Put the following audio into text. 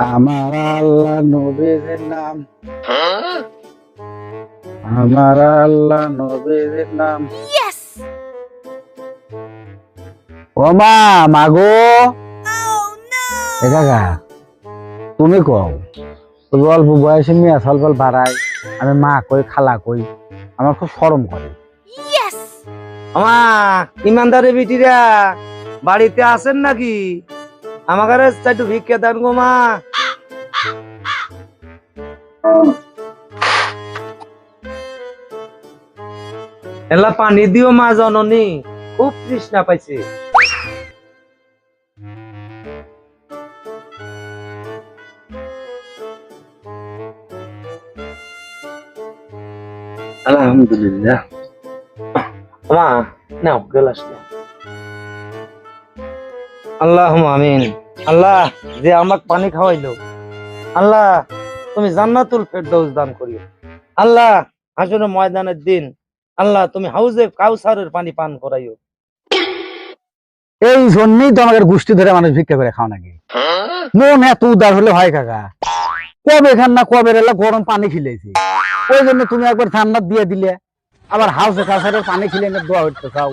আমার আল্লাহ নবীর নাম, আমার আল্লাহ নবীর নাম। Yes! ও মা, মাগো Oh no! এ কাকা, তুমি কও ওই অল্প বয়সে মেয়ে সলপল বাড়ায়, আমি মা কই খালা কই, আমার খুব শরম করে। Yes! আমা ইমানদারে বিটিরা বাড়িতে আছেন নাকি? আমাকে একটু ভিক্ষা দেন গো মা। এলা পানি দিও মা, জননী খুব তৃষ্ণা পাইছে। আলহামদুলিল্লাহ। মা নাও গ্লাস নাও। আল্লাহ আমিন। আল্লাহ যে আমাকে পানি খাওয়াইলো, আল্লাহ তুমি জান্নাতুল ফেরদৌস দান করিও। আল্লাহ হাসরের ময়দানের দিন আল্লাহ তুমি হাউজে কাউসারের পানি পান করাইও। এই জন্যই তো আমাদের গোষ্ঠী ধরে মানুষ ভিক্ষা করে খাও নাকি? মন এত উদার হলে হয় কাকা? কবে খান না কবে এলা গরম পানি খিলেছি, ওই জন্য তুমি একবার ঠান্ডা দিয়ে দিলে, আবার হাউসে কাছারের পানি খিলে দোয়া হইতে চাও।